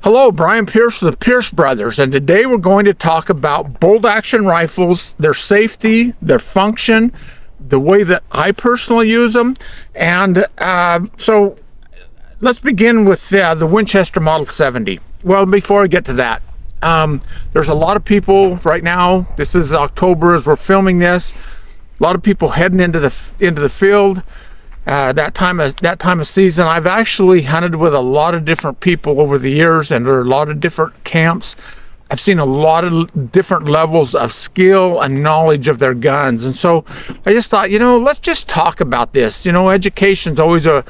Hello, Brian Pierce with the Pierce Brothers, and today we're going to talk about bolt action rifles, their safety, their function, the way that I personally use them. And so let's begin with the Winchester Model 70. Well, before I get to that, there's a lot of people right now. This is October as we're filming this. A lot of people heading into the field. That time of season. I've actually hunted with a lot of different people over the years, and there are a lot of different camps. I've seen a lot of different levels of skill and knowledge of their guns, and so I just thought, let's just talk about this. Education's always a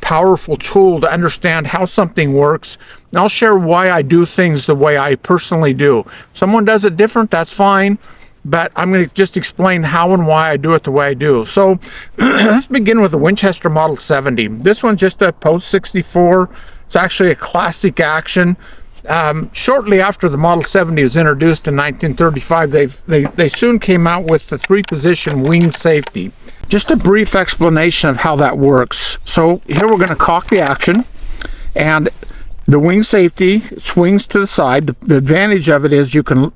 powerful tool to understand how something works. And I'll share why I do things the way I personally do. If someone does it different, that's fine. But I'm going to just explain how and why I do it the way I do. So let's begin with the Winchester Model 70. This one's just a post 64. It's actually a classic action. Shortly after the Model 70 was introduced in 1935, they soon came out with the 3-position wing safety. Just a brief explanation of how that works. So here we're going to cock the action, and the wing safety swings to the side. The advantage of it is you can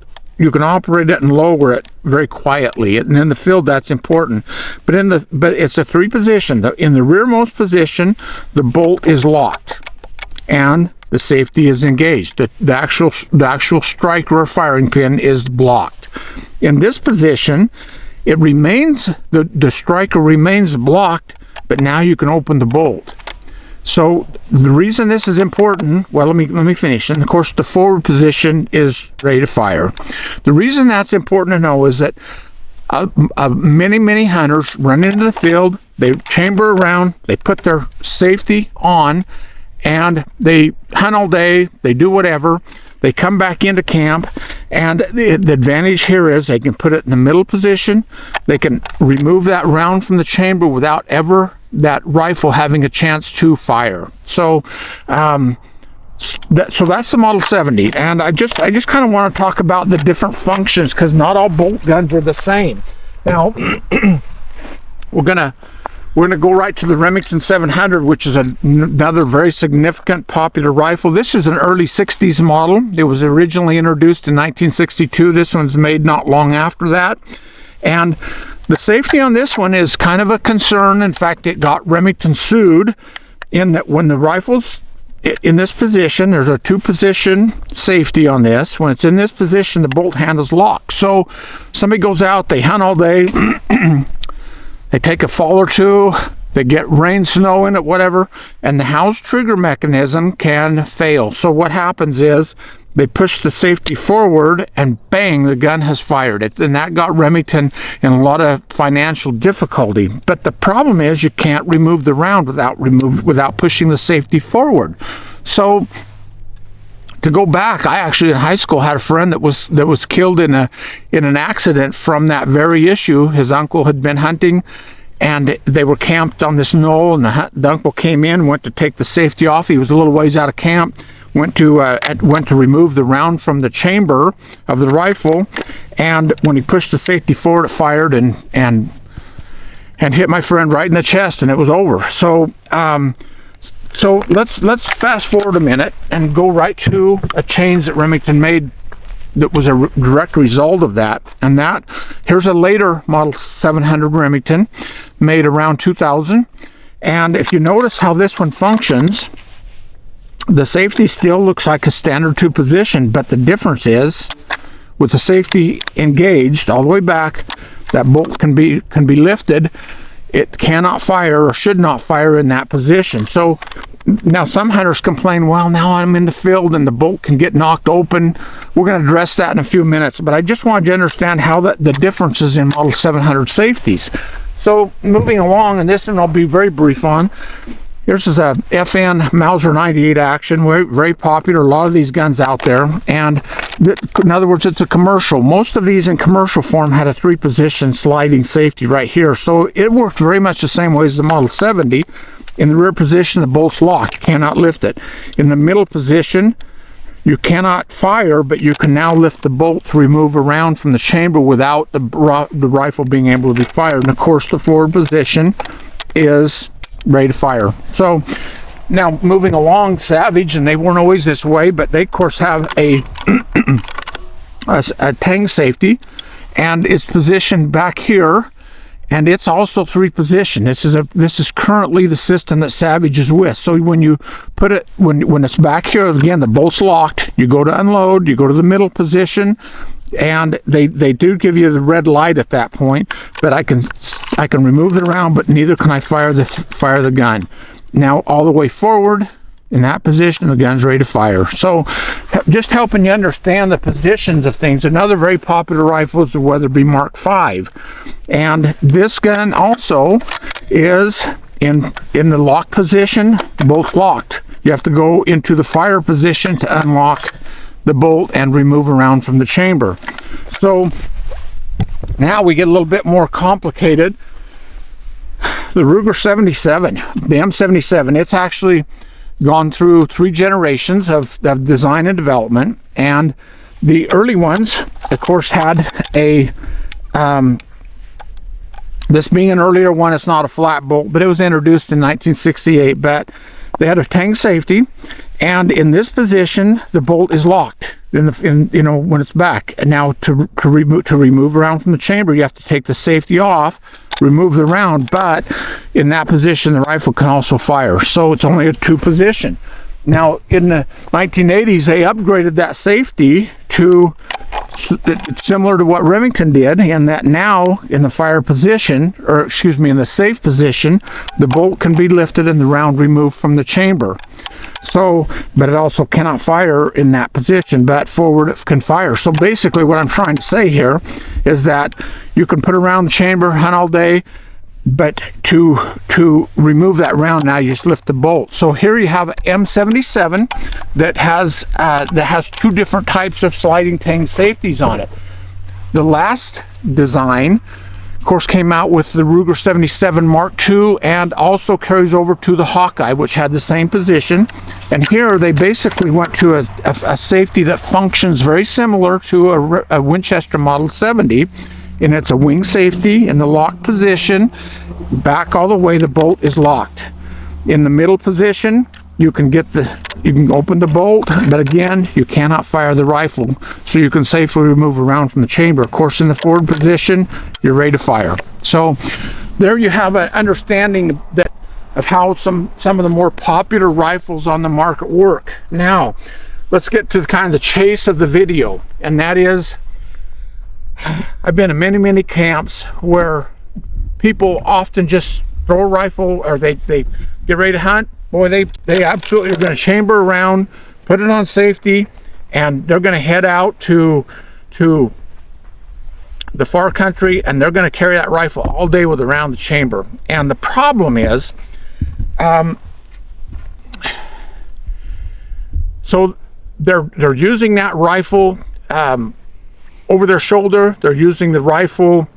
operate it and lower it very quietly, and in the field that's important. But it's a 3-position. In the rearmost position, the bolt is locked and the safety is engaged. The actual striker or firing pin is blocked. In this position, it remains the striker remains blocked, but now you can open the bolt. So the reason this is important, well, let me finish. And of course, the forward position is ready to fire. The reason that's important to know is that many hunters run into the field, they chamber around, they put their safety on, and they hunt all day, they do whatever, they come back into camp, and the advantage here is they can put it in the middle position, they can remove that round from the chamber without ever that rifle having a chance to fire. So that's the Model 70, and I just kind of want to talk about the different functions, because not all bolt guns are the same. Now we're gonna go right to the Remington 700, which is another very significant popular rifle. This is an early 60s model. It was originally introduced in 1962. This one's made not long after that, and the safety on this one is kind of a concern. In fact, it got Remington sued in that when the rifle's in this position, there's a 2-position safety on this. When it's in this position, the bolt handle's locked. So somebody goes out, they hunt all day, they take a fall or two, they get rain, snow in it, whatever, and the house trigger mechanism can fail. So what happens is they push the safety forward, and bang, the gun has fired. And that got Remington in a lot of financial difficulty. But the problem is you can't remove the round without pushing the safety forward. So to go back, I actually in high school had a friend that was killed in an accident from that very issue. His uncle had been hunting, and they were camped on this knoll, and the uncle came in, went to take the safety off. He was a little ways out of camp. Went to remove the round from the chamber of the rifle, and when he pushed the safety forward, it fired and hit my friend right in the chest, and it was over. So let's fast forward a minute and go right to a change that Remington made that was a direct result of that. And here's a later Model 700 Remington made around 2000, and if you notice how this one functions, the safety still looks like a standard 2-position, but the difference is with the safety engaged all the way back, that bolt can be lifted. It cannot fire or should not fire in that position. So now some hunters complain, well, now I'm in the field and the bolt can get knocked open. We're going to address that in a few minutes, but I just wanted you to understand how the differences in Model 700 safeties. So moving along, and this one I'll be very brief on. Here's a FN Mauser 98 action, very popular. A lot of these guns out there, and in other words, it's a commercial. Most of these in commercial form had a 3-position sliding safety right here, so it worked very much the same way as the Model 70. In the rear position, the bolt's locked, you cannot lift it. In the middle position, you cannot fire, but you can now lift the bolt to remove a round from the chamber without the rifle being able to be fired. And of course, the forward position is ready to fire. So Now, moving along, Savage, and they weren't always this way, but they, of course, have a tang safety, and it's positioned back here, and it's also 3-position. This is currently the system that Savage is with. So when you put it, when it's back here, again, the bolt's locked. You go to unload, you go to the middle position, and they do give you the red light at that point. But I can remove the round, but neither can I fire the gun. Now all the way forward in that position, the gun's ready to fire. So just helping you understand the positions of things. Another very popular rifle is the Weatherby Mark V, and this gun also is in the lock position, both locked. You have to go into the fire position to unlock the bolt and remove a round from the chamber. So now we get a little bit more complicated. The Ruger 77, the M77, it's actually gone through 3 generations of design and development, and the early ones, of course, had a this being an earlier one, it's not a flat bolt, but it was introduced in 1968. But they had a tang safety, and in this position the bolt is locked when it's back. And now to remove a round from the chamber, you have to take the safety off, remove the round, but in that position the rifle can also fire. So it's only a 2-position. Now in the 1980s they upgraded that safety to similar to what Remington did, in that now in the fire position, or excuse me, in the safe position, the bolt can be lifted and the round removed from the chamber. So, but it also cannot fire in that position, but forward it can fire. So basically what I'm trying to say here is that you can put around the chamber, hunt all day, but to remove that round, now you just lift the bolt. So here you have an M77 that has 2 different types of sliding tang safeties on it. The last design, of course, came out with the Ruger 77 Mark II, and also carries over to the Hawkeye, which had the same position. And here they basically went to a safety that functions very similar to a Winchester Model 70. And it's a wing safety in the locked position. Back all the way, the bolt is locked. In the middle position, you can open the bolt, but again, you cannot fire the rifle. So you can safely remove a round from the chamber. Of course, in the forward position, you're ready to fire. So there you have an understanding of how some of the more popular rifles on the market work. Now, let's get to kind of the chase of the video, and that is, I've been in many camps where people often just throw a rifle, or they get ready to hunt. Boy, they absolutely are going to chamber around, put it on safety, and they're going to head out to the far country, and they're going to carry that rifle all day with around the chamber. And the problem is, so they're using that rifle over their shoulder. They're using the rifle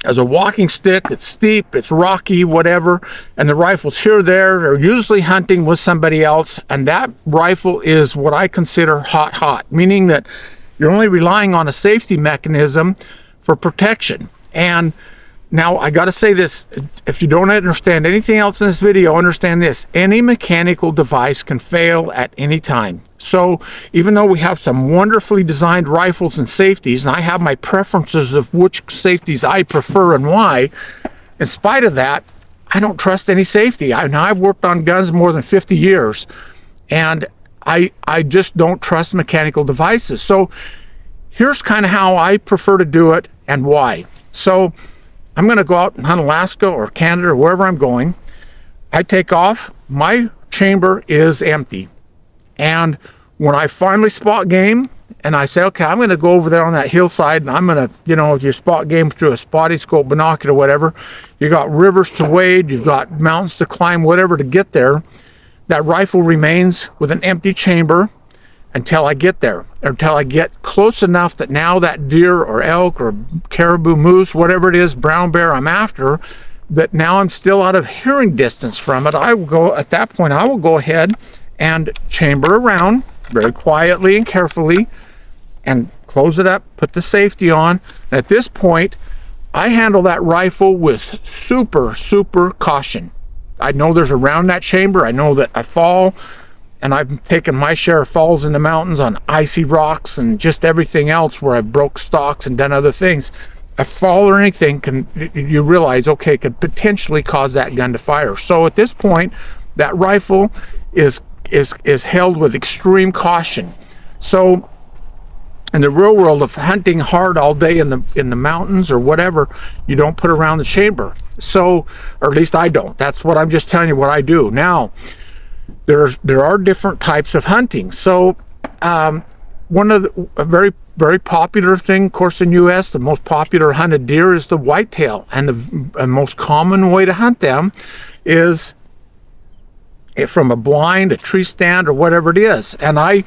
as a walking stick. It's steep, it's rocky, whatever, and the rifle's here or there. They're usually hunting with somebody else, and that rifle is what I consider hot, meaning that you're only relying on a safety mechanism for protection. And now I got to say this, if you don't understand anything else in this video, understand this: any mechanical device can fail at any time. So even though we have some wonderfully designed rifles and safeties, and I have my preferences of which safeties I prefer and why, in spite of that, I don't trust any safety. I've worked on guns more than 50 years, and I just don't trust mechanical devices. So here's kind of how I prefer to do it and why. So I'm going to go out and hunt Alaska or Canada or wherever I'm going. I take off, my chamber is empty. And when I finally spot game, and I say, okay, I'm going to go over there on that hillside, and I'm going to, if you spot game through a spotting scope, binocular, whatever, you got rivers to wade, you've got mountains to climb, whatever to get there, that rifle remains with an empty chamber until I get there, or until I get close enough that now that deer or elk or caribou, moose, whatever it is, brown bear I'm after, that now I'm still out of hearing distance from it. At that point, I will go ahead and chamber around very quietly and carefully and close it up, put the safety on. And at this point, I handle that rifle with super caution. I know there's a round in that chamber. I know that I fall, and I've taken my share of falls in the mountains on icy rocks and just everything else where I broke stalks and done other things. A fall or anything you realize, okay, could potentially cause that gun to fire. So at this point, that rifle is held with extreme caution. So in the real world of hunting hard all day in the mountains or whatever, you don't put around the chamber. So, or at least I don't. That's what I'm just telling you what I do. Now, there are different types of hunting. So one of a very, very popular thing, of course, in U.S., the most popular hunted deer is the whitetail, and the most common way to hunt them is from a blind, a tree stand, or whatever it is. And I've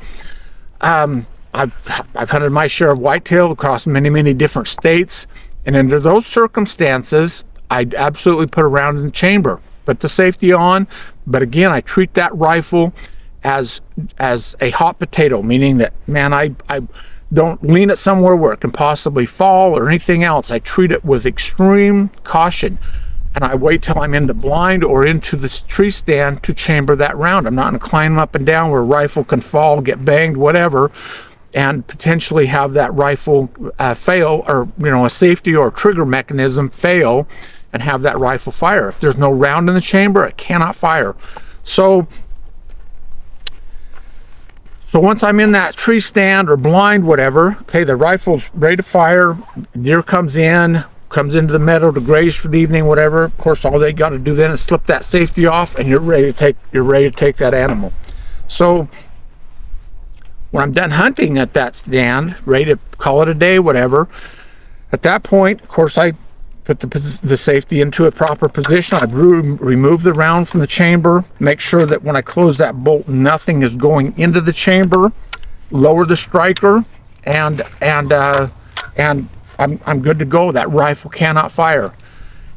hunted my share of whitetail across many, many different states, and under those circumstances, I'd absolutely put a round in the chamber, put the safety on. But again, I treat that rifle as a hot potato, meaning that, man, I don't lean it somewhere where it can possibly fall or anything else. I treat it with extreme caution, and I wait till I'm in the blind or into the tree stand to chamber that round. I'm not going to climb up and down where a rifle can fall, get banged, whatever, and potentially have that rifle fail, or a safety or trigger mechanism fail, and have that rifle fire. If there's no round in the chamber, it cannot fire. So once I'm in that tree stand or blind, whatever, okay, the rifle's ready to fire, deer comes into the meadow to graze for the evening, whatever. Of course, all they got to do then is slip that safety off, and you're ready to take that animal. So when I'm done hunting at that stand, ready to call it a day, whatever, at that point, of course, I put the safety into a proper position. I remove the round from the chamber, make sure that when I close that bolt, nothing is going into the chamber, lower the striker, and I'm good to go. That rifle cannot fire.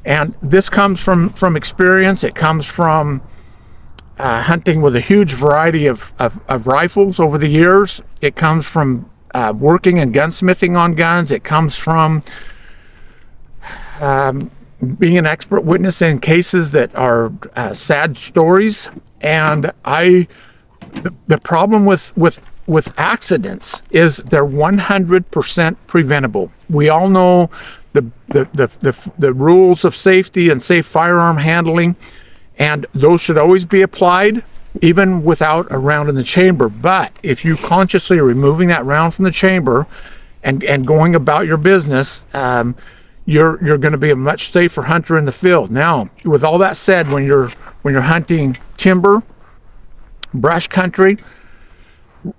And this comes from experience. It comes from hunting with a huge variety of rifles over the years. It comes from working and gunsmithing on guns. It comes from being an expert witness in cases that are sad stories. And the problem with accidents is they're 100% preventable. We all know the rules of safety and safe firearm handling, and those should always be applied even without a round in the chamber. But if you consciously are removing that round from the chamber and going about your business, you're going to be a much safer hunter in the field. Now, with all that said, when you're hunting timber, brush country,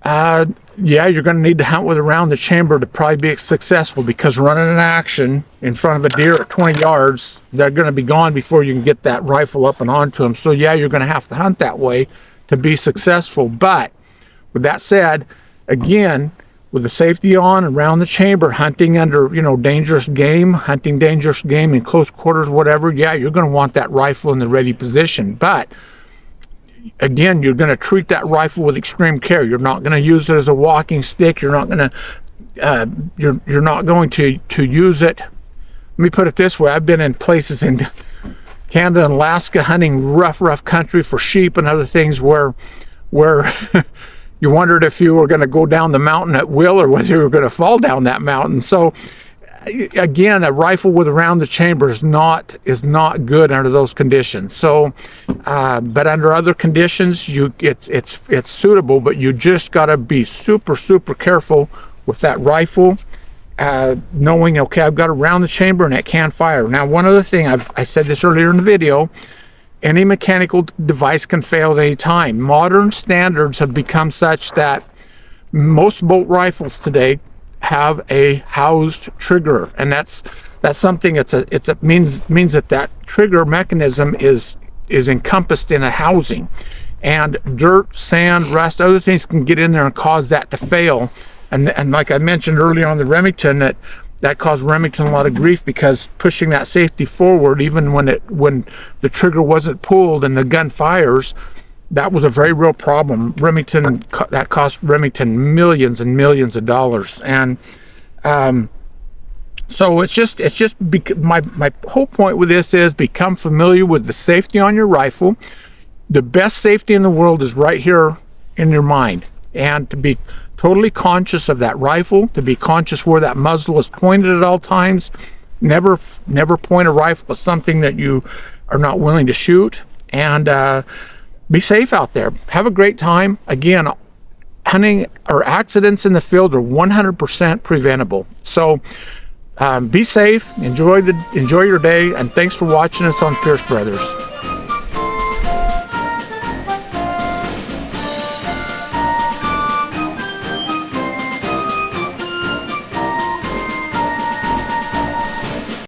yeah, you're going to need to hunt with around the chamber to probably be successful, because running an action in front of a deer at 20 yards, they're going to be gone before you can get that rifle up and onto them. So yeah, you're going to have to hunt that way to be successful. But with that said, again, with the safety on around the chamber, hunting under dangerous game, hunting dangerous game in close quarters, whatever, yeah, you're going to want that rifle in the ready position. But again, you're going to treat that rifle with extreme care. You're not going to use it as a walking stick. You're not going to you're not going to use it. Let me put it this way: I've been in places in Canada and Alaska hunting rough country for sheep and other things where you wondered if you were going to go down the mountain at will or whether you were going to fall down that mountain. So again, a rifle with around the chamber is not good under those conditions. So but under other conditions, it's suitable, but you just got to be super careful with that rifle, knowing, okay, I've got around the chamber and it can fire. Now, one other thing, I said this earlier in the video, any mechanical device can fail at any time. Modern standards have become such that most bolt rifles today have a housed trigger, and that's something. It means that trigger mechanism is encompassed in a housing, and dirt, sand, rust, other things can get in there and cause that to fail. And like I mentioned earlier on the Remington, that caused Remington a lot of grief, because pushing that safety forward, even when the trigger wasn't pulled and the gun fires, that was a very real problem. That cost Remington millions and millions of dollars. And So my whole point with this is become familiar with the safety on your rifle. The best safety in the world is right here in your mind, and to be totally conscious of that rifle, to be conscious where that muzzle is pointed at all times. Never point a rifle at something that you are not willing to shoot, and be safe out there. Have a great time. Again, hunting or accidents in the field are 100% preventable. So be safe, enjoy your day, and thanks for watching us on Pierce Brothers.